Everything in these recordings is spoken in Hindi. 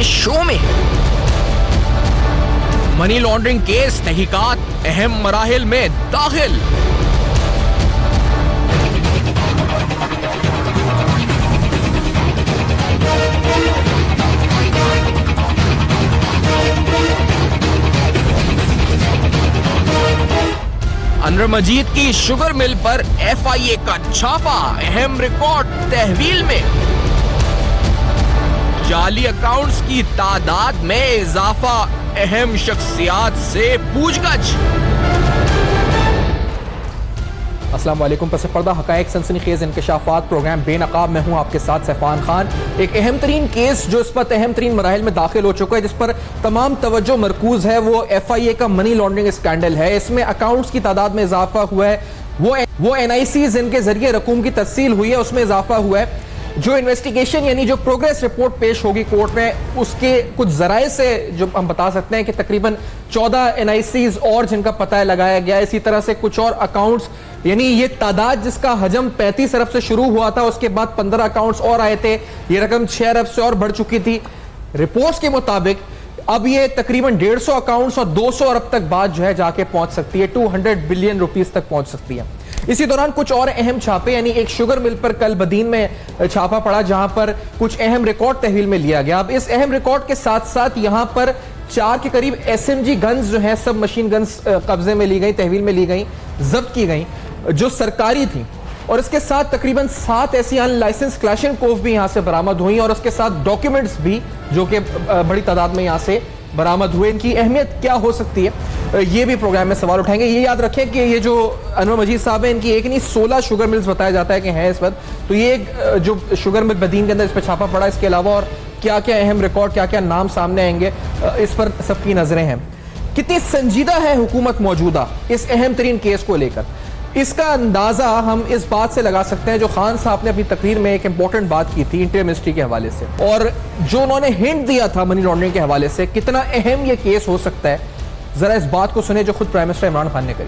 शो में। मनी लॉन्ड्रिंग केस तहकीकात अहम मराहिल में दाखिल। अनवर मजीद की शुगर मिल पर FIA का छापा, अहम रिकॉर्ड तहवील में। जाली अकाउंट्स की तादाद में इजाफा, अहम शख्सियात से पूछगछ। अस्सलाम वालेकुम। पस पर्दा हकायक सनसनीखेज इंकशाफात प्रोग्राम बेनकाब में हूँ आपके साथ सैफान खान। एक अहम तरीन केस जो इस पर अहम तरीन मराहिल में दाखिल हो चुका है, जिस पर तमाम तवज्जो मरकूज है, वो FIA का मनी लॉन्ड्रिंग स्कैंडल है। इसमें अकाउंट्स की तादाद में इजाफा हुआ है, वो NICs इनके जरिए रकूम की तफसील हुई है, उसमें इजाफा हुआ है। जो इन्वेस्टिगेशन यानी जो प्रोग्रेस रिपोर्ट पेश होगी कोर्ट में, उसके कुछ जराए से जो हम बता सकते हैं कि तकरीबन 14 NICs और जिनका पता लगाया गया। इसी तरह से कुछ और अकाउंट्स, यानी ये तादाद जिसका हजम 35 अरब से शुरू हुआ था, उसके बाद 15 अकाउंट्स और आए थे, ये रकम 6 अरब से और बढ़ चुकी थी। रिपोर्ट्स के मुताबिक अब ये तकरीबन 150 अकाउंट्स और 200 अरब तक बात जो है जाके पहुंच सकती है, 200 बिलियन रुपीस तक पहुंच सकती है। इसी दौरान कुछ और अहम छापे, यानी एक शुगर मिल पर कल बदीन में छापा पड़ा, जहां पर कुछ अहम रिकॉर्ड तहवील में लिया गया। अब इस अहम रिकॉर्ड के साथ साथ यहां पर 4 के करीब SMG गन्स जो है, सब मशीन गन्स कब्जे में ली गई, तहवील में ली गई, जब्त की गई, जो सरकारी थी। और इसके साथ तकरीबन 7 ऐसी अनलाइसेंस क्लैशनकोव भी यहां से बरामद हुई, और उसके साथ डॉक्यूमेंट्स भी जो कि बड़ी तादाद में यहां से बरामद हुए। इनकी अहमियत क्या हो सकती है, ये भी प्रोग्राम में सवाल उठाएंगे। ये याद रखें कि ये जो अनवर मजीद साहब है, इनकी एक नहीं 16 शुगर मिल्स बताया जाता है कि हैं इस वक्त। तो ये एक जो शुगर मिल बदीन के अंदर इस पर छापा पड़ा, इसके अलावा और क्या क्या अहम रिकॉर्ड, क्या क्या नाम सामने आएंगे, इस पर सबकी नजरें हैं। कितनी संजीदा है हुकूमत मौजूदा इस अहम तरीन केस को लेकर, इसका अंदाजा हम इस बात से लगा सकते हैं, जो खान साहब ने अपनी तकरीर में एक इंपॉर्टेंट बात की थी इंटीरियर मिनिस्ट्री के हवाले से, और जो उन्होंने हिंट दिया था मनी लॉन्ड्रिंग के हवाले से, कितना अहम यह केस हो सकता है। जरा इस बात को सुने जो खुद प्राइम मिनिस्टर इमरान खान ने कही।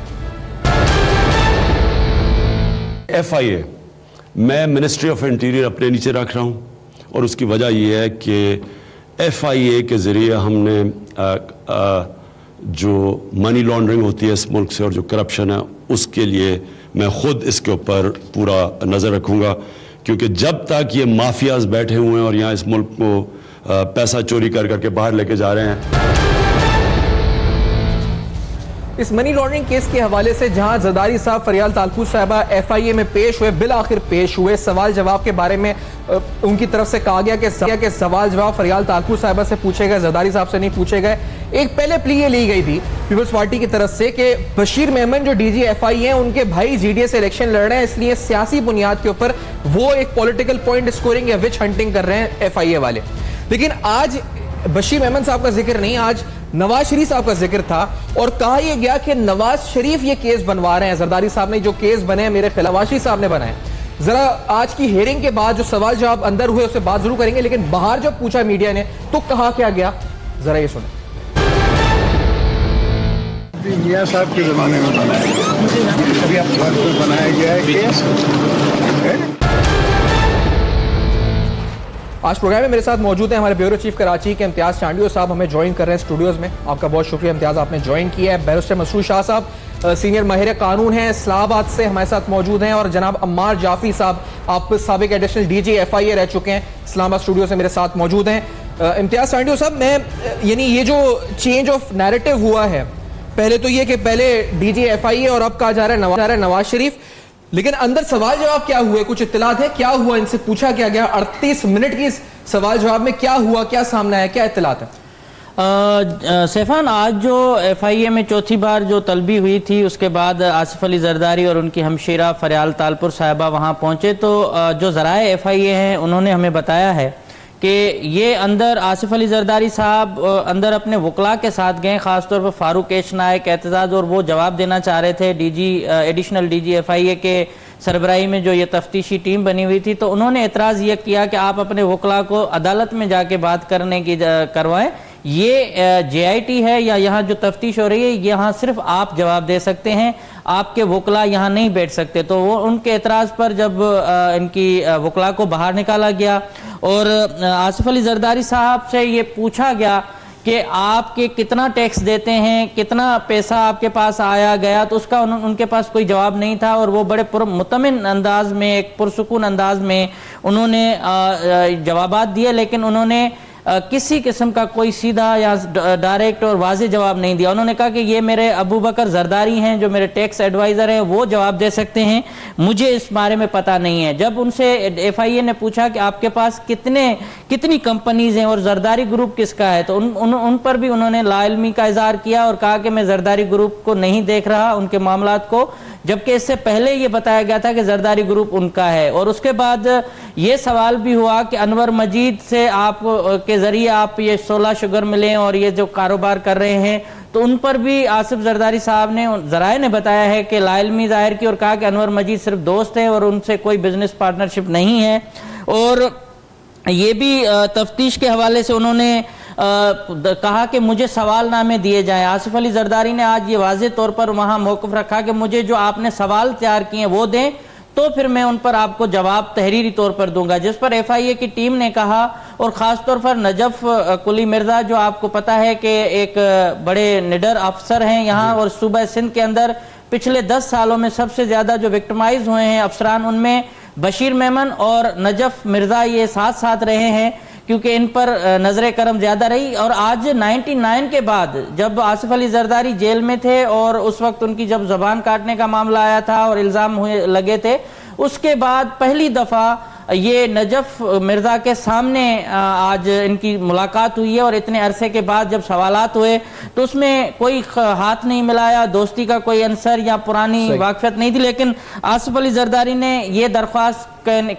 FIA, मैं मिनिस्ट्री ऑफ इंटीरियर अपने नीचे रख रहा हूं, और उसकी वजह यह है कि FIA के जरिए हमने जो मनी लॉन्ड्रिंग होती है इस मुल्क से और जो करप्शन है, उसके लिए मैं खुद इसके ऊपर पूरा नज़र रखूंगा, क्योंकि जब तक ये माफियाज बैठे हुए हैं और यहाँ इस मुल्क को पैसा चोरी कर करके बाहर लेके जा रहे हैं। इस मनी लॉन्ड्रिंग केस के हवाले से जहां जरदारी साहब, फरियाल तालपुर साहबा FIA में पेश हुए, बिल आखिर पेश हुए, सवाल जवाब के बारे में उनकी तरफ से कहा गया कि सवाल जवाब फरियाल तालपुर साहबा से पूछे गए, जरदारी साहब से नहीं पूछे गए। एक पहले प्ली ये ली गई थी पीपल्स पार्टी की तरफ से कि बशीर मेमन जो DG FIA हैं, उनके भाई GDA से इलेक्शन लड़ रहे हैं, इसलिए सियासी बुनियाद के ऊपर वो एक पॉलिटिकल पॉइंट स्कोरिंग या विच हंटिंग कर रहे हैं FIA वाले। लेकिन आज बशीर मेमन साहब का जिक्र नहीं, आज नवाज शरीफ साहब का जिक्र था, और कहा यह गया कि नवाज शरीफ ये केस बनवा रहे हैं। जरदारी साहब ने जो केस बने मेरे खिलाफ नवाज शरीफ साहब ने बनाए। जरा आज की हियरिंग के बाद जो सवाल जवाब अंदर हुए उससे बात जरूर करेंगे, लेकिन बाहर जब पूछा मीडिया ने तो कहा क्या गया, जरा ये सुने। मियां साहब के जमाने में बनाया गया है केस। आज प्रोग्राम में मेरे साथ मौजूद हैं हमारे ब्यूरो चीफ कराची के इम्तियाज चांडियो साहब, हमें ज्वाइन कर रहे हैं स्टूडियोज में। आपका बहुत शुक्रिया इम्तियाज, आपने ज्वाइन किया है। बैरिस्टर मसरूर शाह साहब सीनियर माहिर कानून हैं, इस्लामाबाद से हमारे साथ मौजूद हैं, और जनाब अम्मार जाफी साहब, आप साबिक एडिशनल DG FIA रह चुके हैं, इस्लामाबाद स्टूडियो से मेरे साथ मौजूद हैं। इम्तियाज चांडियो साहब, मैं यानी ये जो चेंज ऑफ नैरेटिव हुआ है, पहले तो ये कि पहले DG FIA और अब कहा जा रहा है नवाज शरीफ, लेकिन अंदर सवाल जवाब क्या हुए, कुछ इत्तलात है क्या हुआ, इनसे पूछा क्या गया? 38 मिनट की सवाल जवाब में क्या हुआ, क्या सामने आया, क्या इत्तलात है? सैफान, आज जो FIA में चौथी बार जो तलबी हुई थी, उसके बाद आसिफ अली जरदारी और उनकी हमशीरा फरियाल तालपुर साहिबा वहाँ पहुँचे, तो जो ज़राए FIA हैं उन्होंने हमें बताया है कि ये अंदर आसिफ अली जरदारी साहब अंदर अपने वकला के साथ गए, ख़ासतौर पर फारूक एश नायक एतजाज़, और वो जवाब देना चाह रहे थे एडिशनल DG FIA के सरबराही में जो ये तफ्तीशी टीम बनी हुई थी। तो उन्होंने एतराज़ ये किया कि आप अपने वकला को अदालत में जाके बात करने की करवाएं, ये JIT है या यहाँ जो तफ्तीश हो रही है, यहाँ सिर्फ आप जवाब दे सकते हैं, आपके वकला यहाँ नहीं बैठ सकते। तो वो उनके एतराज़ पर जब इनकी वकला को बाहर निकाला गया और आसिफ अली जरदारी साहब से ये पूछा गया कि आपके कितना टैक्स देते हैं, कितना पैसा आपके पास आया गया, तो उसका उनके पास कोई जवाब नहीं था और वो बड़े मुतमिन अंदाज में, एक पुरसुकून अंदाज में उन्होंने जवाबात दिए, लेकिन उन्होंने किसी किस्म का कोई सीधा या डायरेक्ट और वाज़ेह जवाब नहीं दिया। उन्होंने कहा कि ये मेरे अबू बकर जरदारी हैं जो मेरे टैक्स एडवाइज़र हैं, वो जवाब दे सकते हैं, मुझे इस बारे में पता नहीं है। जब उनसे FIA ने पूछा कि आपके पास कितनी कंपनीज हैं और जरदारी ग्रुप किसका है, तो उन पर भी उन्होंने लाइल्मी का इजहार किया और कहा कि मैं जरदारी ग्रुप को नहीं देख रहा, उनके मामलात को, जबकि इससे पहले ये बताया गया था कि जरदारी ग्रुप उनका है। और उसके बाद ये सवाल भी हुआ कि अनवर मजीद से आप के जरिए आप ये 16 शुगर मिलें और ये जो कारोबार कर रहे हैं, तो उन पर भी आसिफ जरदारी साहब ने, जराए ने बताया है कि लाइल्मी जाहिर की और कहा कि अनवर मजीद सिर्फ दोस्त है और उनसे कोई बिजनेस पार्टनरशिप नहीं है। और ये भी तफ्तीश के हवाले से उन्होंने कहा कि मुझे सवालनामे दिए जाएं। आसिफ अली जरदारी ने आज ये वाज़ेह तौर पर वहाँ मौक़िफ़ रखा कि मुझे जो आपने सवाल तैयार किए वो दें, तो फिर मैं उन पर आपको जवाब तहरीरी तौर पर दूंगा। जिस पर FIA की टीम ने कहा, और ख़ास तौर पर नजफ कुली मिर्ज़ा जो आपको पता है कि एक बड़े निडर अफसर हैं यहाँ और सूबा सिंध के अंदर पिछले 10 सालों में सबसे ज़्यादा जो विक्टिमाइज हुए हैं अफसरान, उनमें बशीर मेमन और नजफ मिर्ज़ा ये साथ साथ रहे हैं क्योंकि इन पर नजर करम ज्यादा रही। और आज 99 के बाद जब आसिफ अली जरदारी जेल में थे और उस वक्त उनकी जब जबान काटने का मामला आया था और इल्जाम लगे थे, उसके बाद पहली दफा ये नजफ मिर्जा के सामने आज इनकी मुलाकात हुई है और इतने अरसे के बाद जब सवालात हुए तो उसमें कोई हाथ नहीं मिलाया, दोस्ती का कोई अंसर या पुरानी वाकफियत नहीं थी। लेकिन आसिफ अली जरदारी ने ये दरख्वास्त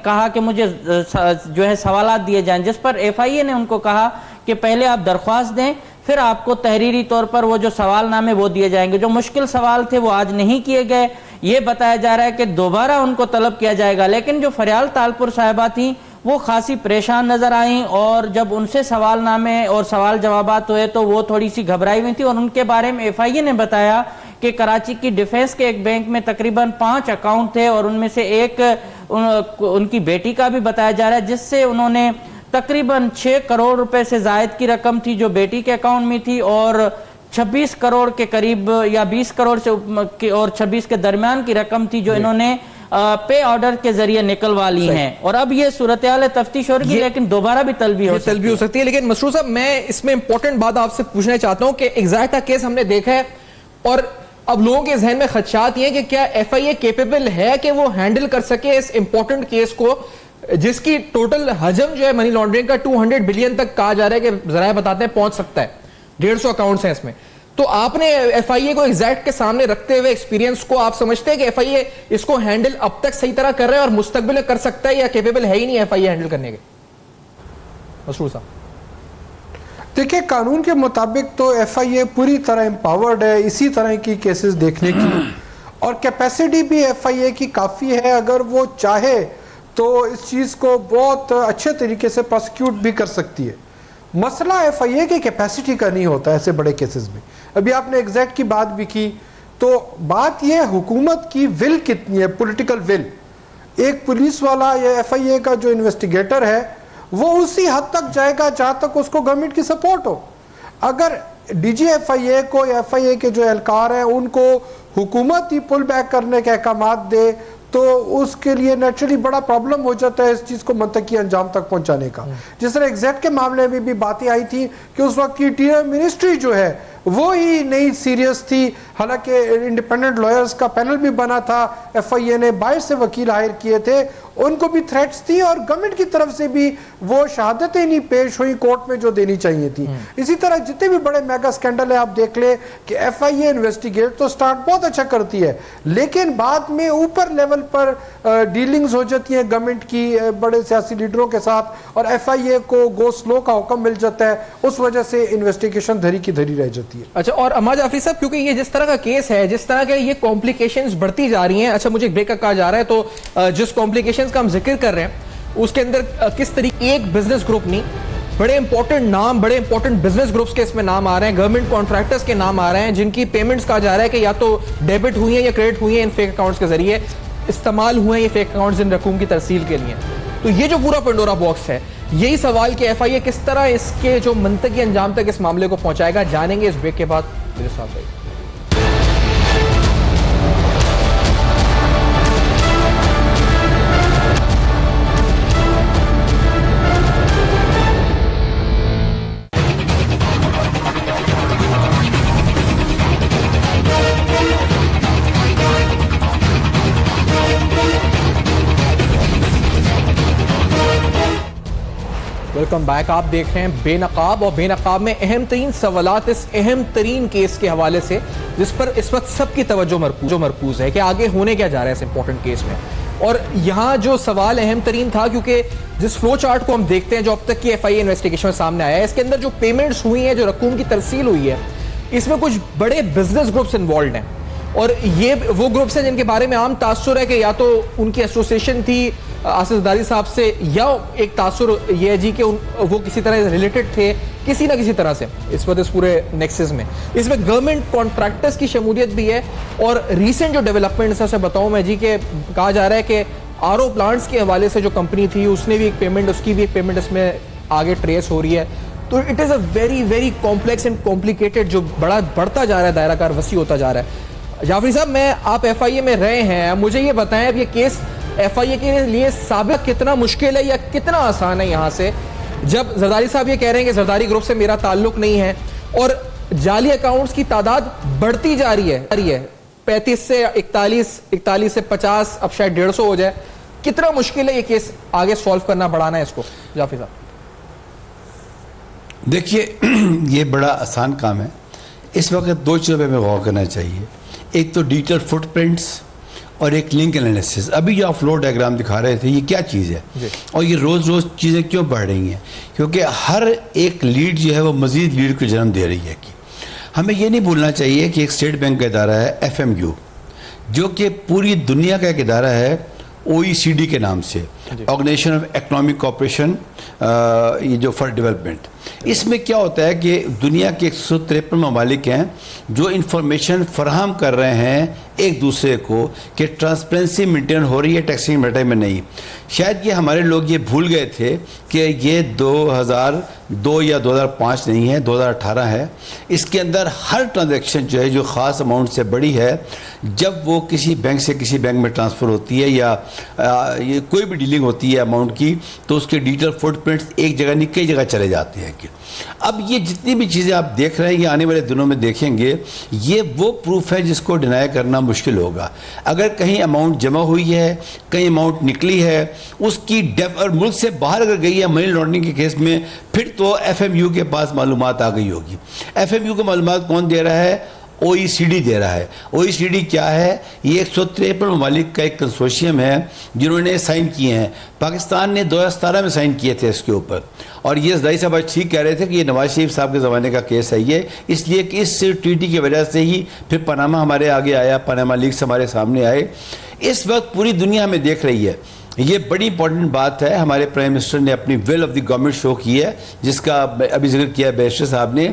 कहा कि मुझे जो है सवालात दिए जाएं, जिस पर FIA ने उनको कहा कि पहले आप दरख्वास्त दें, फिर आपको तहरीरी तौर पर वो जो सवालनामे वो दिए जाएंगे। जो मुश्किल सवाल थे वो आज नहीं किए गए, ये बताया जा रहा है कि दोबारा उनको तलब किया जाएगा। लेकिन जो फरियाल तालपुर साहिबा थी वो खासी परेशान नजर आई और जब उनसे सवालनामे और सवाल जवाबात हुए तो वो थोड़ी सी घबराई हुई थी। और उनके बारे में FIA ने बताया कि कराची की डिफेंस के एक बैंक में तकरीबन 5 अकाउंट थे और उनमें से एक उनकी बेटी का भी बताया जा रहा है, जिससे उन्होंने तकरीबन 6 करोड़ रुपए से जायद की रकम थी जो बेटी के अकाउंट में थी और 26 करोड़ के करीब या 20 करोड़ से और 26 के दरमियान की रकम थी जो इन्होंने पे ऑर्डर के जरिए निकलवा ली हैं। और अब ये सूरत-ए-हाल तफ्तीश हो रही है, लेकिन दोबारा भी तलबी हो सकती है। लेकिन मसरूर साहब, मैं इसमें इंपॉर्टेंट बात आपसे पूछना चाहता हूं कि एग्जैक्ट केस हमने देखा है और अब लोगों के जहन में खदशात ये है कि क्या FIA केपेबल है कि वो हैंडल कर सके इस इंपॉर्टेंट केस को, जिसकी टोटल हजम जो है मनी लॉन्ड्रिंग का 200 बिलियन तक कहा जा रहा है कि जराए बताते हैं पहुंच सकता है। 150 अकाउंट्स हैं इसमें। तो आपने FIA को एग्जैक्ट के सामने रखते हुए एक्सपीरियंस को आप समझते हैं कि FIA इसको हैंडल अब तक सही तरह कर रहा है और मुस्तकबिल में कर सकता है या केपेबल है ही नहीं FIA हैंडल करने के? मसरूर साहब, देखिए, कानून के मुताबिक तो FIA पूरी तरह एम्पावर्ड है इसी तरह की केसेस देखने की और कैपेसिटी भी FIA की काफ़ी है। अगर वो चाहे तो इस चीज़ को बहुत अच्छे तरीके से प्रोसिक्यूट भी कर सकती है। मसला FIA की कैपेसिटी का नहीं होता ऐसे बड़े केसेस में। अभी आपने एग्जैक्ट की बात भी की, तो बात यह हुकूमत की विल कितनी है, पॉलिटिकल विल। एक पुलिस वाला या FIA का जो इन्वेस्टिगेटर है वो उसी हद तक जाएगा जहां तक उसको गवर्नमेंट की सपोर्ट हो। अगर DG FIA को या FIA के जो एहलकार हैं उनको हुकूमत ही पुल बैक करने के अहकामात दे तो उसके लिए नेचुरली बड़ा प्रॉब्लम हो जाता है इस चीज़ को मंतकी अंजाम तक पहुंचाने का। जिस तरह एग्जैक्ट के मामले में भी बातें आई थी कि उस वक्त की इंटीरियर मिनिस्ट्री जो है वो ही नहीं सीरियस थी, हालांकि इंडिपेंडेंट लॉयर्स का पैनल भी बना था, FIA ने बाहर से वकील हायर किए थे, उनको भी थ्रेट्स थी और गवर्नमेंट की तरफ से भी वो शहादतें नहीं पेश हुई कोर्ट में जो देनी चाहिए थी। इसी तरह जितने भी बड़े मेगा स्कैंडल है आप देख ले कि FIA इन्वेस्टिगेट तो स्टार्ट बहुत अच्छा करती है, लेकिन बाद में ऊपर लेवल पर डीलिंग्स हो जाती है गवर्नमेंट की बड़े सियासी लीडरों के साथ और FIA को गो स्लो का हुक्म मिल जाता है, उस वजह से इन्वेस्टिगेशन धरी की धरी रह जाती है। अच्छा, और अम्मा जाफरी साहब, क्योंकि ये जिस तरह का केस है, जिस तरह के ये कॉम्प्लिकेशंस बढ़ती जा रही हैं, अच्छा मुझे ब्रेक कहा जा रहा है, तो जिस कॉम्प्लिकेशंस का हम जिक्र कर रहे हैं उसके अंदर किस तरीके एक बिजनेस ग्रुप नहीं, बड़े इंपॉर्टेंट नाम, बड़े इंपॉर्टेंट बिजनेस ग्रुप्स के इसमें नाम आ रहे हैं, गवर्नमेंट कॉन्ट्रैक्टर्स के नाम आ रहे हैं जिनकी पेमेंट्स कहा जा रहा है कि या तो डेबिट हुई है या क्रेडिट हुई है इन फेक अकाउंट्स के जरिए, इस्तेमाल हुए ये फेक अकाउंट्स इन रकूम की तरसील के लिए। तो ये जो पूरा पेंडोरा बॉक्स है, यही सवाल कि FIA किस तरह इसके जो मंतकी अंजाम तक इस मामले को पहुंचाएगा, जानेंगे इस ब्रेक के बाद। मेरे साथ रहिए। Welcome back. आप देख रहे हैं बेनकाब, और बेनकाब में अहम तरीन सवालात इस अहम तरीन केस के हवाले से, जिस पर इस वक्त सबकी तवज्जो मरकूज है कि आगे होने क्या जा रहा है इस इंपॉर्टेंट केस में। और यहाँ जो सवाल अहम तरीन था, क्योंकि जिस फ्लो चार्ट को हम देखते हैं जो अब तक की FIA इन्वेस्टिगेशन में सामने आया है, इसके अंदर जो पेमेंट्स हुई हैं, जो रकूम की तरसील हुई है, इसमें कुछ बड़े बिजनेस ग्रुप्स इन्वॉल्व हैं। और ये वो ग्रुप्स हैं जिनके बारे में आम तासुर है कि या तो उनकी एसोसिएशन थी आसिफ जरदारी साहब से, या एक तासुर ये है जी कि वो किसी तरह रिलेटेड थे किसी ना किसी तरह से इस वक्त इस पूरे नेक्सस में। इसमें गवर्नमेंट कॉन्ट्रैक्टर्स की शमूलियत भी है। और रीसेंट जो डेवलपमेंट्स है, बताऊं मैं जी कि कहा जा रहा है कि RO प्लांट्स के हवाले से जो कंपनी थी उसने भी एक पेमेंट, उसकी भी एक पेमेंट इसमें आगे ट्रेस हो रही है। तो it is a very very complex and complicated, जो बढ़ता जा रहा है, दायरा कार वसी होता जा रहा है। जाफरी साहब, आप FIA में रहे हैं, मुझे ये बताएं अब ये केस FIA के लिए साबित कितना मुश्किल है या कितना आसान है यहाँ से, जब जरदारी साहब ये कह रहे हैं कि जरदारी ग्रुप से मेरा ताल्लुक नहीं है और जाली अकाउंट्स की तादाद बढ़ती जा रही है 35 से 41 से 50, अब शायद 150 हो जाए। कितना मुश्किल है ये केस आगे सॉल्व करना, बढ़ाना है इसको, जाफरी साहब? देखिए, ये बड़ा आसान काम है। इस वक्त दो चीज़ों पे हमें गौर करना चाहिए। एक तो डिजिटल फुटप्रिंट्स और एक लिंक एनालिसिस। अभी जो आप फ्लो डायग्राम दिखा रहे थे, ये क्या चीज़ है और ये रोज़ रोज़ चीज़ें क्यों बढ़ रही हैं? क्योंकि हर एक लीड जो है वो मज़ीद लीड को जन्म दे रही है। कि हमें ये नहीं भूलना चाहिए कि एक स्टेट बैंक का इदारा है FMU, जो कि पूरी दुनिया का एक इदारा है OECD के नाम से, ऑर्गेनाइजेशन ऑफ इकोनॉमिक कोऑपरेशन, ये जो फॉर डेवलपमेंट। इसमें क्या होता है कि दुनिया के 153 ममालिक हैं जो इंफॉर्मेशन फराहम कर रहे हैं एक दूसरे को कि ट्रांसपेरेंसी मेंटेन हो रही है टैक्सिंग मैटर में। नहीं, शायद ये हमारे लोग ये भूल गए थे कि ये 2002 या 2005 नहीं है, 2018 है। इसके अंदर हर ट्रांजैक्शन जो है, जो ख़ास अमाउंट से बड़ी है, जब वो किसी बैंक से किसी बैंक में ट्रांसफ़र होती है या ये कोई भी डीलिंग होती है अमाउंट की, तो उसके डिजिटल फुटप्रिंट्स एक जगह नहीं कई जगह चले जाते हैं। कि अब ये जितनी भी चीज़ें आप देख रहे हैं, ये आने वाले दिनों में देखेंगे, ये वो प्रूफ है जिसको डिनाई करना मुश्किल होगा। अगर कहीं अमाउंट जमा हुई है, कहीं अमाउंट निकली है, उसकी डेफ और मुल्क से बाहर अगर गई है मनी लॉन्ड्रिंग के केस में, फिर तो FMU के पास मालूमात आ गई होगी। FMU को मालूमात कौन दे रहा है? OECD दे रहा है। OECD क्या है? ये 153 ममालिक का एक कंसोर्शियम है जिन्होंने साइन किए हैं। पाकिस्तान ने 2017 में साइन किए थे इसके ऊपर। और ये जरदारी साहब आज ठीक कह रहे थे कि ये नवाज शरीफ साहब के ज़माने का केस है ये, इसलिए कि इस ट्रीटी की वजह से ही फिर पनामा हमारे आगे आया, पनामा लीक्स हमारे सामने आए। इस वक्त पूरी दुनिया में देख रही है। ये बड़ी इंपॉर्टेंट बात है। हमारे प्राइम मिनिस्टर ने अपनी will of the government show की है, जिसका अभी जिक्र किया बैरिस्टर साहब ने,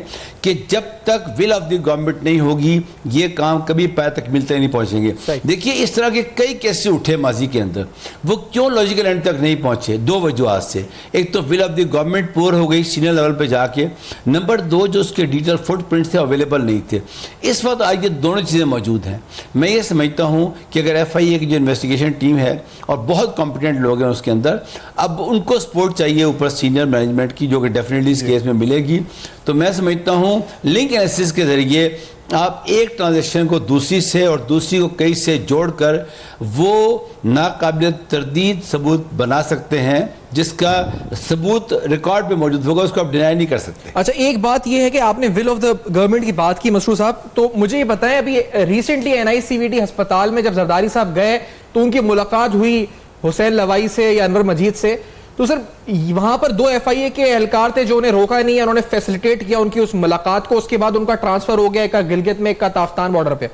कि जब तक विल ऑफ द गवर्नमेंट नहीं होगी ये काम कभी पाए तकमील तक नहीं पहुंचेंगे। देखिए, इस तरह के कई केसेस उठे माजी के अंदर, वो क्यों लॉजिकल एंड तक नहीं पहुंचे? दो वजूहत से। एक तो will of the government poor हो गई सीनियर लेवल पे जाके, नंबर 2 जो उसके डिजिटल फुटप्रिंट्स थे अवेलेबल नहीं थे। इस वक्त आज ये दोनों चीज़ें मौजूद हैं। मैं ये समझता हूँ कि अगर FIA की जो इन्वेस्टिगेशन टीम है और बहुत कॉम्पिटेंट लोग हैं उसके अंदर, अब उनको सपोर्ट चाहिए ऊपर सीनियर मैनेजमेंट की, जो कि डेफिनेटली इस केस में मिलेगी। तो मैं समझता हूं लिंक एनालिसिस के जरिए आप एक ट्रांजैक्शन को दूसरी से और दूसरी को कई से जोड़कर वो नाकाबिल तरदीद सबूत बना सकते हैं, जिसका सबूत रिकॉर्ड पे मौजूद होगा, उसको आप डिनाई नहीं कर सकते। अच्छा, एक बात यह है कि आपने विल ऑफ द गवर्नमेंट की बात की मसरूर साहब, तो मुझे ये बताएं, अभी रिसेंटली NICVT अस्पताल में जब जरदारी साहब गए तो उनकी मुलाकात हुई हुसैन लवाई से या अनवर मजीद से, तो सर वहां पर 2 FIA के एहलकार थे जो उन्हें रोका नहीं है, उन्होंने फैसिलिटेट किया उनकी उस मुलाकात को। उसके बाद उनका ट्रांसफर हो गया, एक गिलगित में, एक का ताफ्तान बॉर्डर पे।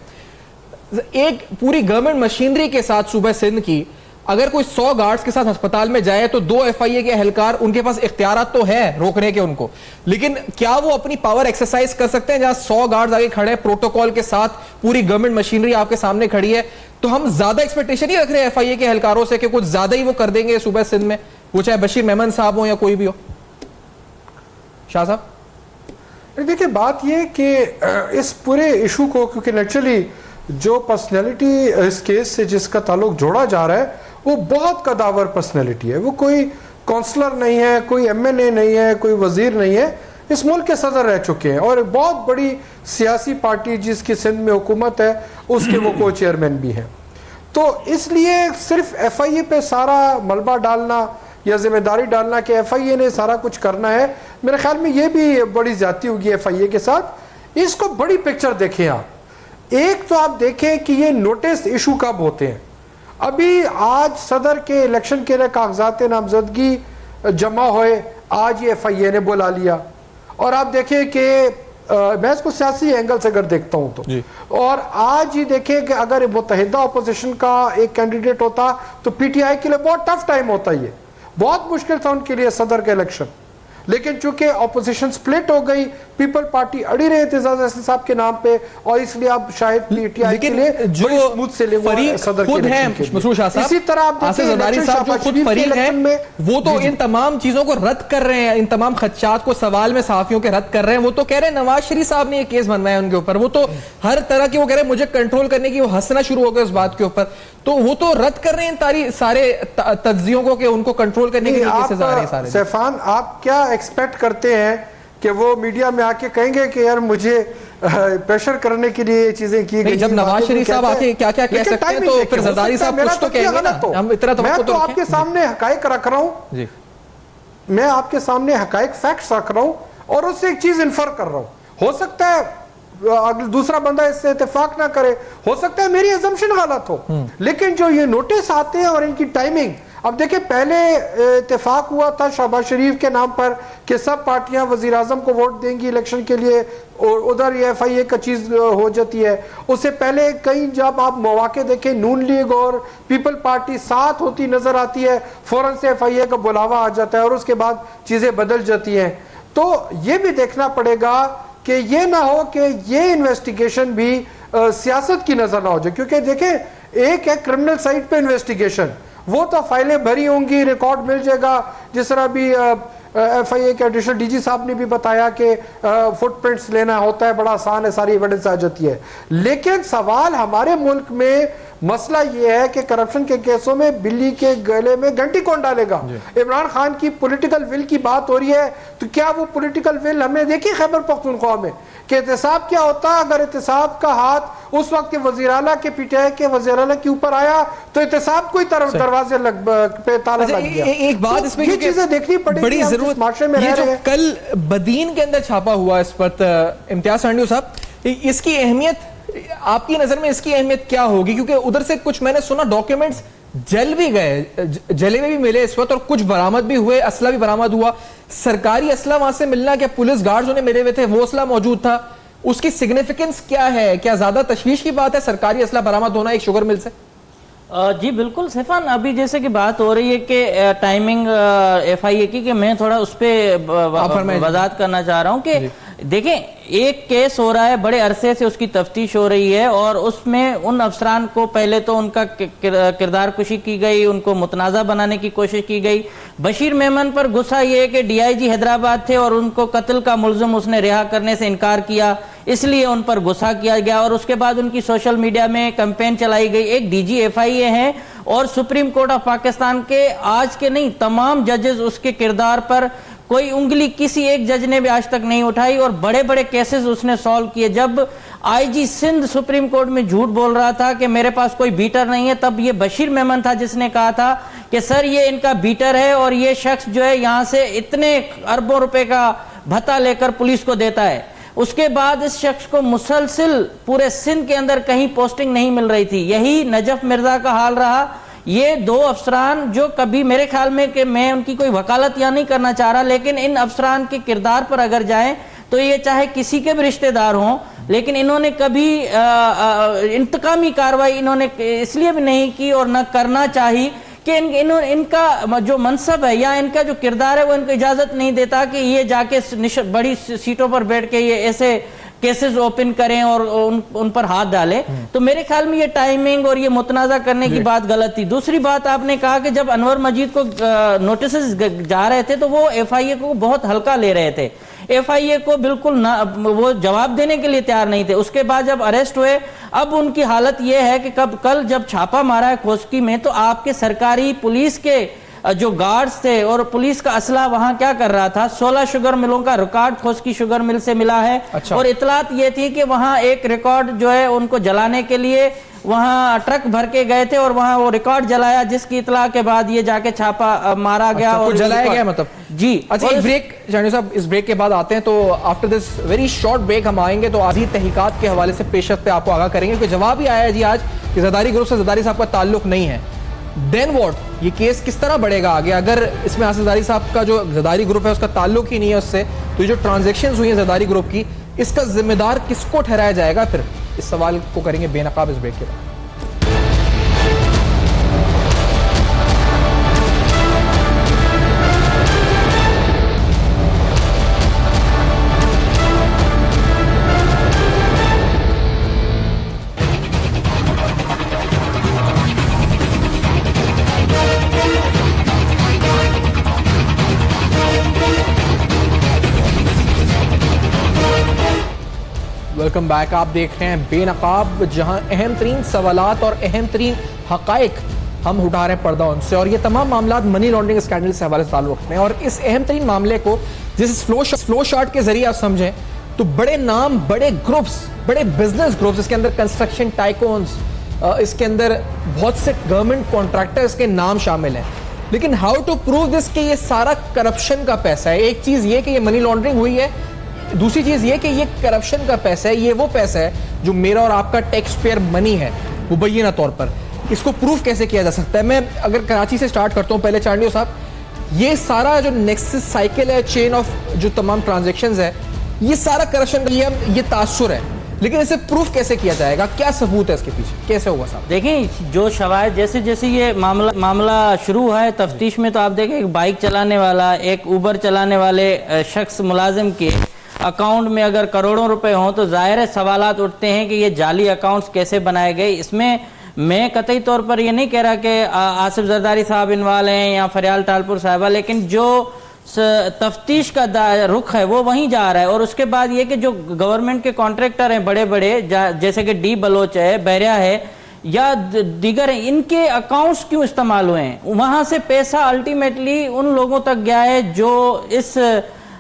एक पूरी गवर्नमेंट मशीनरी के साथ सूबा सिंध की अगर कोई 100 गार्ड्स के साथ अस्पताल में जाए तो 2 FIA के एहलकार, उनके पास इख्तियारात तो है रोकने के उनको, लेकिन क्या वो अपनी पावर एक्सरसाइज कर सकते हैं? जहां 100 गार्ड्स आगे खड़े हैं प्रोटोकॉल के साथ, पूरी गवर्नमेंट मशीनरी आपके सामने खड़ी है, तो हम ज्यादा एक्सपेक्टेशन नहीं रख रहे FIA के एहलकारों से कि कुछ ज्यादा ही वो कर देंगे सूबा सिंध में? वो चाहे बशीर मेमन साहब हो या कोई भी हो। शाह साहब, देखिए बात ये कि इस पूरे इशू को, क्योंकि नेचुरली जो पर्सनैलिटी इस केस से जिसका ताल्लुक जोड़ा जा रहा है वो बहुत कदावर पर्सनैलिटी है। वो कोई काउंसलर नहीं है, कोई एमएनए नहीं है, कोई वजीर नहीं है, इस मुल्क के सदर रह चुके हैं और बहुत बड़ी सियासी पार्टी जिसकी सिंध में हुकूमत है उसके वो को चेयरमैन भी हैं। तो इसलिए सिर्फ एफआईए पे सारा मलबा डालना या जिम्मेदारी डालना कि एफआईए ने सारा कुछ करना है, मेरे ख्याल में ये भी बड़ी ज्यादती होगी एफआईए के साथ। इसको बड़ी पिक्चर देखें आप। एक तो आप देखें कि ये नोटिस इशू कब होते हैं। अभी आज सदर के इलेक्शन के लिए कागजात नामजदगी जमा हुए, आज ये एफआईए ने बुला लिया। और आप देखें कि मैं इसको सियासी एंगल से अगर देखता हूं तो, और आज ही देखें कि अगर मुत्तहिदा अपोजिशन का एक कैंडिडेट होता तो पीटीआई के लिए बहुत टफ टाइम होता, ये बहुत मुश्किल था उनके लिए सदर का इलेक्शन। लेकिन चूंकि ऑपोजिशन स्प्लिट हो गई, पीपल पार्टी अड़ी रहे एतजाज अहसन साहब के नाम पे, और इसलिए अब शायद पीटीआई के लिए जो स्मूथ से सदर खुद है मसरूर शाह साहब, इसी तरह आप जरदारी साहब जो खुद फरीक हैं, वो तो इन तमाम चीजों को रद्द कर रहे हैं, इन तमाम खदशात को सवाल में सहाफियों के रद्द कर रहे हैं। वो तो कह रहे हैं नवाज शरीफ साहब ने ये केस बनवाया उनके ऊपर, वो तो हर तरह की वो कह रहे हैं मुझे कंट्रोल करने की, वो हंसना शुरू हो गए उस बात के ऊपर। तो वो तो रद्द कर रहे हैं सारे तज्जियों को कि उनको कंट्रोल करने के लिए केसेस आ रहे हैं सारे। सैफान, आप क्या एक्सपेक्ट करते हैं कि वो मीडिया में आके कहेंगे कि यार मुझे प्रेशर करने के लिए ये चीजें की गई? जब नवाज शरीफ साहब आके क्या क्या कह सकते हैं तो फिर जरदारी साहब कुछ तो कहेंगे ना। हम इतना तो मैं तो आपके सामने हकायक रख रहा हूं जी, मैं आपके सामने हकायक फैक्ट्स रख रहा हूं और उससे एक चीज इन्फर कर रहा हूं। हो सकता है दूसरा बंदा इससे इत्तेफाक ना करे, हो सकता है मेरी अजम्पशन गलत हो, लेकिन जो ये नोटिस आते हैं और इनकी टाइमिंग, अब देखिए पहले इत्तेफाक हुआ था शहबाज शरीफ के नाम पर कि सब पार्टियां वजीर आजम को वोट देंगी इलेक्शन के लिए, और उधर ये एफआईए का चीज हो जाती है। उससे पहले कई जब आप मौके देखें नून लीग और पीपल पार्टी साथ होती नजर आती है, फौरन से एफआईए का बुलावा आ जाता है और उसके बाद चीजें बदल जाती हैं। तो ये भी देखना पड़ेगा कि ये ना हो कि ये इन्वेस्टिगेशन भी सियासत की नजर ना हो जाए, क्योंकि देखें एक है क्रिमिनल साइड पे इन्वेस्टिगेशन, वो तो फाइलें भरी होंगी, रिकॉर्ड मिल जाएगा। जिस तरह भी एफआईए के एडिशनल डीजी साहब ने भी बताया कि फुटप्रिंट्स लेना होता है, बड़ा आसान है, सारी एविडेंस आ जाती है। लेकिन सवाल हमारे मुल्क में मसला यह है कि करप्शन के केसों में बिल्ली के गले में घंटी कौन डालेगा? इमरान खान की पॉलिटिकल विल की बात हो रही है, तो क्या वो पॉलिटिकल विल हमने देखी खैबर पख्तूनख्वा में कि एहतसाब क्या होता? अगर एहतसाब का हाथ उस वक्त के वज़ीर आला के पीटीआई के वज़ीर आला के ऊपर आया तो एहतसाब कोई तरफ दरवाजे पे ताला लग गया। एक बात इसमें ये चीजें देखनी पड़ेगी, बड़ी जरूरत माशरे में ये रह जो रहे हैं। कल बदीन के अंदर छापा हुआ इस पर इम्तियाज सांडियो साहब, इसकी अहमियत आपकी नजर में इसकी अहमियत क्या होगी? क्योंकि उधर से कुछ मैंने सुना डॉक्यूमेंट्स जल भी गए, जले हुए भी मिले इस वक्त, और कुछ बरामद भी हुए, असला भी बरामद हुआ। सरकारी असला वहां से मिलना, क्या पुलिस गार्ड जो मिले हुए थे वो असला मौजूद था? उसकी सिग्निफिकेंस क्या है? क्या ज्यादा तशवीश की बात है सरकारी असला बरामद होना एक शुगर मिल से? जी बिल्कुल सैफान, अभी जैसे कि बात हो रही है कि टाइमिंग एफआईए की, कि मैं थोड़ा उस पर वजाहत करना चाह रहा हूं कि देखें एक केस हो रहा है, बड़े अरसे से उसकी तफ्तीश हो रही है और उसमें उन अफसरान को पहले तो उनका किरदार कुशी की गई, उनको मुतनाज़ा बनाने की कोशिश की गई। बशीर मेमन पर गुस्सा ये है कि डीआईजी हैदराबाद थे और उनको कत्ल का मुल्ज़िम उसने रिहा करने से इनकार किया, इसलिए उन पर गुस्सा किया गया और उसके बाद उनकी सोशल मीडिया में कैंपेन चलाई गई। एक डीजी एफआईए हैं और सुप्रीम कोर्ट ऑफ पाकिस्तान के आज के नहीं तमाम जजेस उसके किरदार पर कोई उंगली किसी एक जज ने भी आज तक नहीं उठाई और बड़े बड़े केसेस उसने सॉल्व किए। जब आईजी सिंध सुप्रीम कोर्ट में झूठ बोल रहा था कि मेरे पास कोई बीटर नहीं है, तब ये बशीर मेमन था जिसने कहा था कि सर ये इनका बीटर है और ये शख्स जो है यहां से इतने अरबों रुपए का भत्ता लेकर पुलिस को देता है। उसके बाद इस शख्स को मुसलसिल पूरे सिंध के अंदर कहीं पोस्टिंग नहीं मिल रही थी। यही नजफ मिर्जा का हाल रहा। ये दो अफसरान जो कभी मेरे ख्याल में कि मैं उनकी कोई वकालत या नहीं करना चाह रहा, लेकिन इन अफसरान के किरदार पर अगर जाएं तो ये चाहे किसी के भी रिश्तेदार हों, लेकिन इन्होंने कभी इंतकामी कार्रवाई इन्होंने इसलिए भी नहीं की और न करना चाहिए कि इनका जो मनसब है या इनका जो किरदार है वो इनको इजाजत नहीं देता कि ये जाके बड़ी सीटों पर बैठ के ये ऐसे केसेस ओपन करें और उन पर हाथ डालें। तो मेरे ख्याल में ये टाइमिंग और ये मुतनाज़ा करने की बात गलत थी। दूसरी बात, आपने कहा कि जब अनवर मजीद को नोटिस जा रहे थे तो वो FIA को बहुत हल्का ले रहे थे, FIA को बिल्कुल ना, वो जवाब देने के लिए तैयार नहीं थे। उसके बाद जब अरेस्ट हुए, अब उनकी हालत ये है कि कल जब छापा मारा है खोस्की में, तो आपके सरकारी पुलिस के जो गार्ड्स थे और पुलिस का असला वहां क्या कर रहा था, 16 शुगर मिलों का रिकॉर्ड खोस्की शुगर मिल से मिला है। अच्छा। और इतलात ये थी कि वहां एक रिकॉर्ड जो है उनको जलाने के लिए वहां ट्रक भर के गए थे और वहां वो रिकॉर्ड जलाया, जिसकी इतला के बाद ये जाके छापा मारा गया। अच्छा, और जलाया गया मतलब जी। अच्छा, एक ब्रेक चांडी साहब, इस ब्रेक के बाद आते हैं। तो after this very short break हम आएंगे तो आधी तहकीकात के हवाले से पेशरफ पे आपको आगाह करेंगे, क्योंकि जवाब ही आया है जी आज कि ज़रदारी ग्रुप से ज़रदारी साहब का ताल्लुक नहीं है। देन व्हाट, ये केस किस तरह बढ़ेगा आगे? अगर इसमें आसिफ ज़रदारी साहब का जो ज़रदारी ग्रुप है उसका ताल्लुक ही नहीं है उससे, तो ये जो ट्रांजैक्शंस हुई हैं ज़रदारी ग्रुप की, इसका जिम्मेदार किसको ठहराया जाएगा? फिर इस सवाल को करेंगे बेनकाब इस ब्रेक के बाद। Welcome back. आप देख रहे हैं बेनकाब, जहां अहम तरीन सवालात और अहम तरीन हकाइक हम उठा रहे हैं पर्दा उनसे, और ये तमाम मामला मनी लॉन्ड्रिंग स्कैंडल से हवाले से ताल्लुक रखते हैं। और इस अहम तरीन मामले को जिस फ्लो चार्ट के जरिए आप समझें तो बड़े नाम, बड़े ग्रुप्स, बड़े बिजनेस ग्रुप्स, इसके अंदर कंस्ट्रक्शन टाइकोन्स, इसके अंदर बहुत से गवर्नमेंट कॉन्ट्रैक्टर्स के नाम शामिल हैं। लेकिन हाउ टू प्रूव दिस कि ये सारा करप्शन का पैसा है? एक चीज ये कि ये मनी लॉन्ड्रिंग हुई है, दूसरी चीज ये कि ये करप्शन का पैसा है, ये वो पैसा है जो मेरा और आपका टैक्स पेयर मनी है मुबैना तौर पर। इसको प्रूफ कैसे किया जा सकता है? मैं अगर कराची से स्टार्ट करता हूं पहले, चांडियो साहब, ये सारा जो नेक्सस साइकिल है, चेन ऑफ जो तमाम ट्रांजैक्शंस है, ये सारा करप्शन का ये तासुर है, लेकिन इसे प्रूफ कैसे किया जाएगा? क्या सबूत है इसके पीछे? कैसे होगा साहब? देखें, जो शवाहिद जैसे जैसे ये मामला शुरू हुआ है तफ्तीश में, तो आप देखें एक बाइक चलाने वाला, एक ऊबर चलाने वाले शख्स मुलाजिम के अकाउंट में अगर करोड़ों रुपए हों तो जाहिर है सवालात उठते हैं कि ये जाली अकाउंट्स कैसे बनाए गए। इसमें मैं कतई तौर पर ये नहीं कह रहा कि आसिफ जरदारी साहब इन्वॉल्व हैं या फरियाल तालपुर साहिबा, लेकिन जो तफ्तीश का रुख है वो वहीं जा रहा है। और उसके बाद ये कि जो गवर्नमेंट के कॉन्ट्रैक्टर हैं बड़े बड़े, जैसे कि डी बलोच है, बहरिया है या दीगर हैं, इनके अकाउंट्स क्यों इस्तेमाल हुए हैं? वहां से पैसा अल्टीमेटली उन लोगों तक गया है जो इस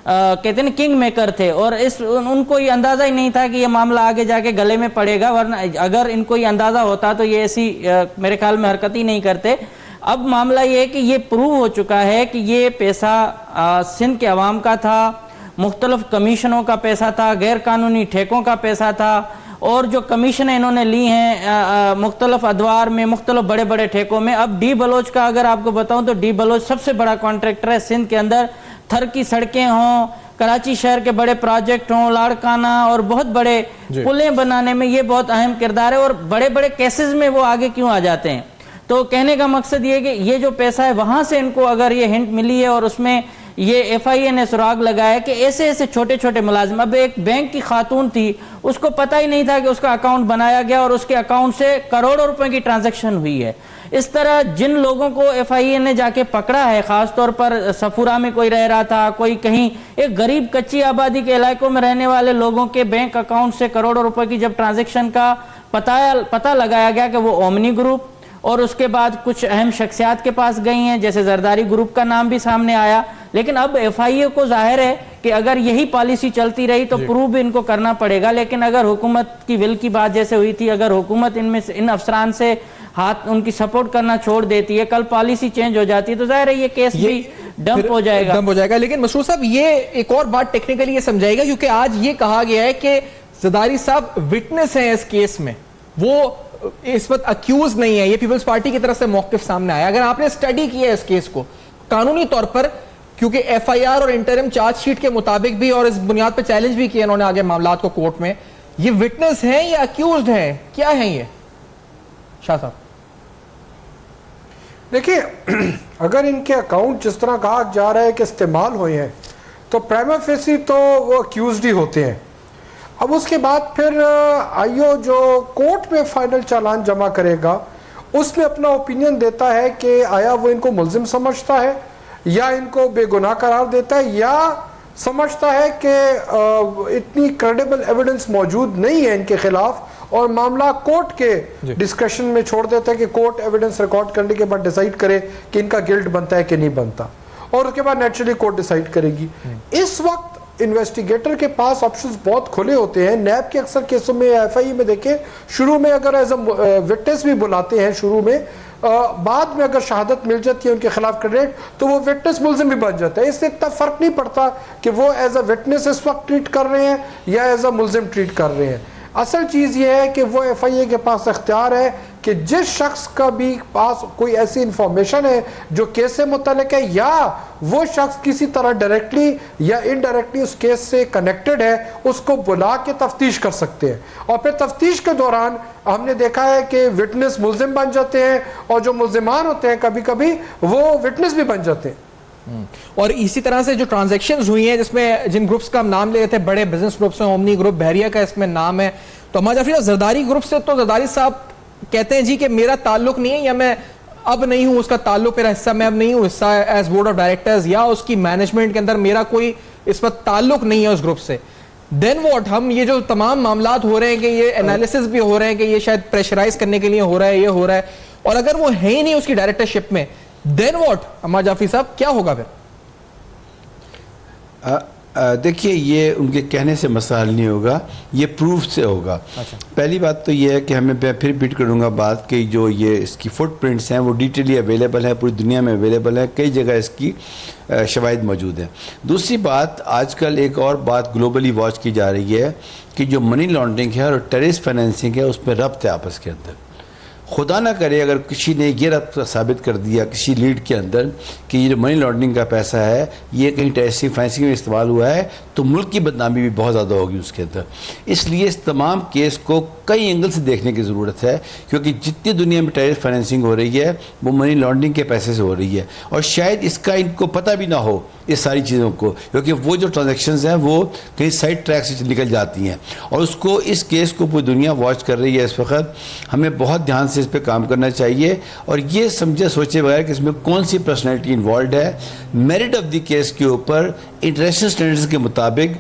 कहते हैं किंग मेकर थे, और उनको ये अंदाजा ही नहीं था कि ये मामला आगे जाके गले में पड़ेगा। वरना अगर इनको ये अंदाजा होता तो ये ऐसी मेरे ख्याल में हरकत ही नहीं करते। अब मामला ये है कि ये प्रूव हो चुका है कि ये पैसा सिंध के अवाम का था, मुख्तलिफ कमीशनों का पैसा था, गैर कानूनी ठेकों का पैसा था, और जो कमीशन इन्होंने ली हैं मुख्तलिफ अदवार में, मुख्तलिफ बड़े बड़े ठेकों में। अब डी बलोच का अगर आपको बताऊं तो डी बलोच सबसे बड़ा कॉन्ट्रैक्टर है सिंध के अंदर। थर की सड़कें हों, कराची शहर के बड़े प्रोजेक्ट हों, लाड़काना और बहुत बड़े पुलें बनाने में ये बहुत अहम किरदार है। और बड़े बड़े केसेस में वो आगे क्यों आ जाते हैं? तो कहने का मकसद ये कि ये जो पैसा है वहां से इनको अगर ये हिंट मिली है और उसमें ये FIA ने सुराग लगाया कि ऐसे ऐसे छोटे छोटे मुलाजिम, अब एक बैंक की खातून थी, उसको पता ही नहीं था कि उसका अकाउंट बनाया गया और उसके अकाउंट से करोड़ों रुपए की ट्रांजैक्शन हुई है। इस तरह जिन लोगों को FIA ने जाके पकड़ा है, खासतौर पर सफूरा में कोई रह रहा था, कोई कहीं एक गरीब कच्ची आबादी के इलाकों में रहने वाले लोगों के बैंक अकाउंट से करोड़ों रुपए की जब ट्रांजैक्शन का पता लगाया गया कि वो ओमनी ग्रुप और उसके बाद कुछ अहम शख्सियात के पास गई हैं, जैसे जरदारी ग्रुप का नाम भी सामने आया। लेकिन अब FIA को जाहिर है कि अगर यही पॉलिसी चलती रही तो प्रूव भी इनको करना पड़ेगा। लेकिन अगर हुकूमत की विल की बात जैसे हुई थी, अगर हुकूमत इनमें से इन अफसरान से हाथ उनकी सपोर्ट करना छोड़ देती है, कल पॉलिसी चेंज हो जाती है, तो जाहिर है ये केस भी डंप हो जाएगा। लेकिन मसरूर साहब, ये एक और बात टेक्निकली ये समझाएगा, क्योंकि आज ये कहा गया है कि जरदारी साहब विटनेस हैं इस केस में, वो इस वक्त अक्यूज नहीं है। ये पीपल्स पार्टी की तरफ से मौकिफ सामने आया। अगर आपने स्टडी किया है इस केस को कानूनी तौर पर, क्योंकि FIR और इंटरिम चार्जशीट के मुताबिक भी और इस बुनियाद पर चैलेंज भी किया इन्होंने आगे मामलात को कोर्ट में, ये विटनेस हैं या अक्यूज्ड हैं, क्या है ये शाह साहब? देखिए, अगर इनके अकाउंट जिस तरह कहा जा रहा है कि इस्तेमाल हुए हैं, तो प्राइमा फेसी तो वो अक्यूज्ड ही होते हैं। अब उसके बाद फिर आईओ जो कोर्ट में फाइनल चालान जमा करेगा उसमें अपना ओपिनियन देता है कि आया वो इनको मुल्जिम समझता है या इनको बेगुनाह करार देता है या समझता है कि इतनी क्रेडिबल एविडेंस मौजूद नहीं है इनके खिलाफ और मामला कोर्ट के डिस्कशन में छोड़ देता है कि कोर्ट एविडेंस रिकॉर्ड करने के बाद डिसाइड करे कि इनका गिल्ट बनता है कि नहीं बनता, और उसके बाद नेचुरली कोर्ट डिसाइड करेगी। इस वक्त इन्वेस्टिगेटर के पास ऑप्शंस बहुत खुले होते हैं। नैब के अक्सर केसों में एफआईए में देखें, शुरू में अगर एज अ विटनेस भी बुलाते हैं शुरू में, बाद में अगर शहादत मिल जाती है उनके खिलाफ क्रेडिट तो वो विटनेस मुल्जिम भी बन जाता है। इससे इतना फर्क नहीं पड़ता कि वो एज अ विटनेस इस वक्त ट्रीट कर रहे हैं या एज अ मुल्जिम ट्रीट कर रहे हैं। असल चीज ये है कि वो एफआईए के पास इख्तियार है कि जिस शख्स का भी पास कोई ऐसी इंफॉर्मेशन है जो केस से मुतल्लिक है या वो शख्स किसी तरह डायरेक्टली या इनडायरेक्टली उस केस से कनेक्टेड है, उसको बुला के तफ्तीश कर सकते हैं। और फिर तफ्तीश के दौरान हमने देखा है कि विटनेस मुल्जिम बन जाते हैं और जो मुल्जिमान होते हैं कभी कभी वो विटनेस भी बन जाते हैं। और इसी तरह से जो ट्रांजैक्शंस हुई हैं जिसमें जिन ग्रुप्स का हम नाम ले रहे थे, बड़े बिजनेस ग्रुप्स हैं, ओमनी ग्रुप, बहरिया का इसमें नाम है, तो हमारा जाफरी जरदारी ग्रुप से तो जरदारी साहब कहते हैं जी कि मेरा ताल्लुक नहीं है या मैं अब नहीं हूं उसका ताल्लुक, मेरा हिस्सा मैं अब नहीं हूं हिस्सा एज बोर्ड ऑफ डायरेक्टर्स या उसकी मैनेजमेंट के अंदर मेरा कोई इस पर ताल्लुक नहीं है उस ग्रुप से। देन व्हाट, हम ये जो तमाम मामलात हो रहे हैं कि ये एनालिसिस भी हो रहे हैं कि ये शायद प्रेशराइज करने के लिए हो रहा है, ये हो रहा है, और अगर वो है ही नहीं उसकी डायरेक्टरशिप में, देन व्हाट अम्मा जाफरी साहब, क्या होगा फिर? देखिए, ये उनके कहने से मसला हल नहीं होगा, ये प्रूफ से होगा। अच्छा। पहली बात तो ये है कि मैं फिर रिपीट करूँगा बात कि जो ये इसकी फुटप्रिंट्स हैं वो डिटेली अवेलेबल है, पूरी दुनिया में अवेलेबल है, कई जगह इसकी शवाहिद मौजूद हैं। दूसरी बात, आजकल एक और बात ग्लोबली वॉच की जा रही है कि जो मनी लॉन्ड्रिंग है और टेररिस्ट फाइनेंसिंग है उसमें रब्त है आपस के अंदर। खुदा ना करे अगर किसी ने ये रब्त साबित कर दिया किसी लीड के अंदर कि ये जो मनी लॉन्ड्रिंग का पैसा है ये कहीं टेररिस्ट फाइनेंसिंग में इस्तेमाल हुआ है, तो मुल्क की बदनामी भी बहुत ज़्यादा होगी उसके अंदर। इसलिए इस तमाम केस को कई एंगल से देखने की ज़रूरत है, क्योंकि जितनी दुनिया में टेररिस्ट फाइनेंसिंग हो रही है वो मनी लॉन्ड्रिंग के पैसे से हो रही है, और शायद इसका इनको पता भी ना हो इस सारी चीज़ों को, क्योंकि वो जो ट्रांजैक्शंस हैं वो कहीं साइड ट्रैक से निकल जाती हैं, और उसको इस केस को पूरी दुनिया वॉच कर रही है इस वक्त। हमें बहुत ध्यान से इस पर काम करना चाहिए और ये समझे सोचे बगैर कि इसमें कौन सी पर्सनैलिटी इन्वॉल्व है, मेरिट ऑफ द केस के ऊपर इंटरनेशनल स्टैंडर्ड्स के मुताबिक।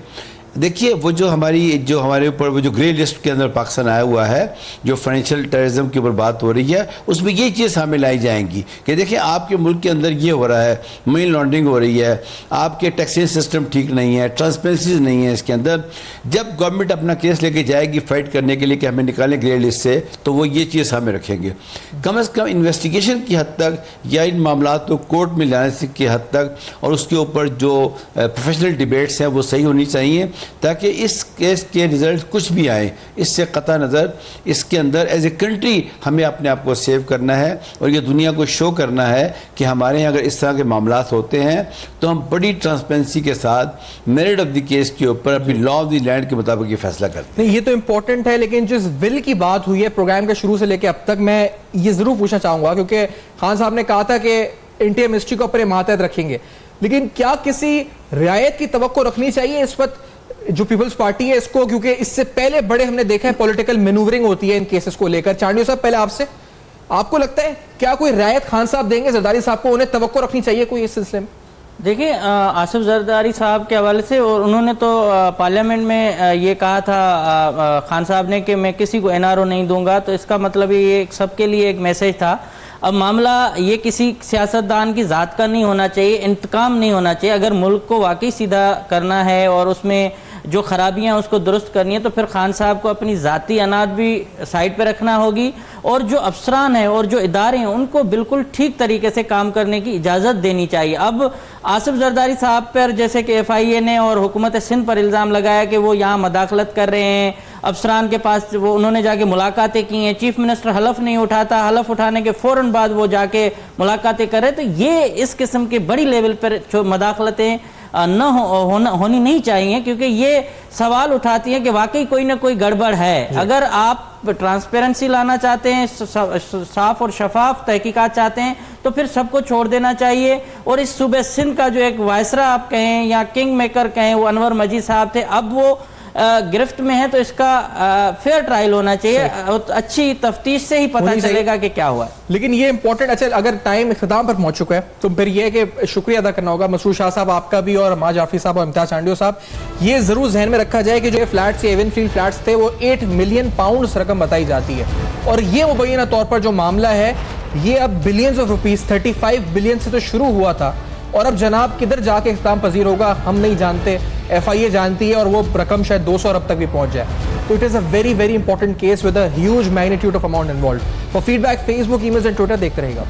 देखिए, वो जो हमारे ऊपर वो जो ग्रे लिस्ट के अंदर पाकिस्तान आया हुआ है, जो फाइनेंशियल टेररिज्म के ऊपर बात हो रही है, उसमें ये चीज़ सामने लाई जाएंगी कि देखिए आपके मुल्क के अंदर ये हो रहा है, मनी लॉन्ड्रिंग हो रही है, आपके टैक्सेशन सिस्टम ठीक नहीं है, ट्रांसपेरेंसी नहीं है इसके अंदर। जब गवर्नमेंट अपना केस लेके जाएगी फाइट करने के लिए कि हमें निकालें ग्रे लिस्ट से, तो वो ये चीज़ सामने रखेंगे। कम से कम इन्वेस्टिगेशन की हद तक या इन मामला को कोर्ट में लाने की हद तक, और उसके ऊपर जो प्रोफेशनल डिबेट्स हैं वो सही होनी चाहिए, ताकि इस केस के रिजल्ट कुछ भी आए इससे कता नज़र इसके अंदर एज ए कंट्री हमें अपने आप को सेव करना है और ये दुनिया को शो करना है कि हमारे यहाँ अगर इस तरह के मामलात होते हैं तो हम बड़ी ट्रांसपेरेंसी के साथ मेरिट ऑफ द केस के ऊपर अपनी लॉ ऑफ द लैंड के मुताबिक ये फैसला करते हैं। नहीं, ये तो इंपॉर्टेंट है, लेकिन जिस बिल की बात हुई है प्रोग्राम के शुरू से लेकर अब तक, मैं ये जरूर पूछना चाहूंगा, क्योंकि खान साहब ने कहा था कि इंडियन मिनिस्ट्री को अपने मातहत रखेंगे, लेकिन क्या किसी रियायत की तवक्को रखनी चाहिए इस वक्त जो पीपल्स पार्टी है इसको, क्योंकि इससे पहले बड़े हमने देखा है पॉलिटिकल मैनूवरिंग होती है इन केसेस को लेकर। चांडियो साहब, पहले आपसे, आपको लगता है क्या कोई रियायत खान साहब देंगे जरदारी साहब को, उन्हें तवक्को रखनी चाहिए कोई इस सिलसिले में? देखिए, आसिफ जरदारी साहब के हवाले से, और उन्होंने तो पार्लियामेंट में ये कहा था खान साहब ने कि मैं किसी को एनआरओ नहीं दूंगा, तो इसका मतलब ये सबके लिए एक मैसेज था। अब मामला ये किसी सियासतदान की ज़ात का नहीं होना चाहिए, इंतकाम नहीं होना चाहिए। अगर मुल्क को वाकई सीधा करना है और उसमें जो खराबियां उसको दुरुस्त करनी है, तो फिर खान साहब को अपनी ज़ाती अनाद भी साइड पे रखना होगी, और जो अफसरान हैं और जो इदारे हैं उनको बिल्कुल ठीक तरीके से काम करने की इजाज़त देनी चाहिए। अब आसिफ जरदारी साहब पर जैसे कि FIA ने और हुकूमत सिंध पर इल्ज़ाम लगाया कि वो यहाँ मदाखलत कर रहे हैं, अफसरान के पास वो उन्होंने जाके मुलाकातें की हैं, चीफ मिनिस्टर हलफ नहीं उठाता, हलफ उठाने के फ़ौरन बाद वो जाके मुलाकातें कर रहे, तो ये इस किस्म के बड़ी लेवल पर जो मदाखलतें होनी नहीं चाहिए, क्योंकि ये सवाल उठाती हैं कि वाकई कोई ना कोई गड़बड़ है। अगर आप ट्रांसपेरेंसी लाना चाहते हैं, साफ और शफाफ तहकीकात चाहते हैं, तो फिर सबको छोड़ देना चाहिए। और इस सूबे सिंध का जो एक वायसरा आप कहें या किंग मेकर कहें, वो अनवर मजीद साहब थे, अब वो गिरफ्त में है तो इसका फेयर ट्रायल होना चाहिए, अच्छी तफ्तीश से ही पता चलेगा कि क्या हुआ है। लेकिन ये इंपॉर्टेंट, अच्छा अगर टाइम इख्तिताम पर पहुंच चुका है तो फिर ये है कि शुक्रिया अदा करना होगा मसरूर शाह साहब आपका भी, और हमाद जाफरी साहब और इम्तियाज चांडियो साहब। ये जरूर जहन में रखा जाए कि जो फ्लैट्स, एवनफील्ड फ्लैट्स थे, वो 8 मिलियन पाउंड रकम बताई जाती है, और ये मुबैना तौर पर जो मामला है ये अब बिलियंस ऑफ रुपीस 35 बिलियन से तो शुरू हुआ था, और अब जनाब किधर जाके इख्तिताम पजीर होगा हम नहीं जानते, FIA जानती है, और वो रकम शायद 200 अरब तक भी पहुंच जाए। तो it is a very very important case with a huge magnitude of amount involve. For feedback, Facebook, emails and Twitter देखते रहेगा।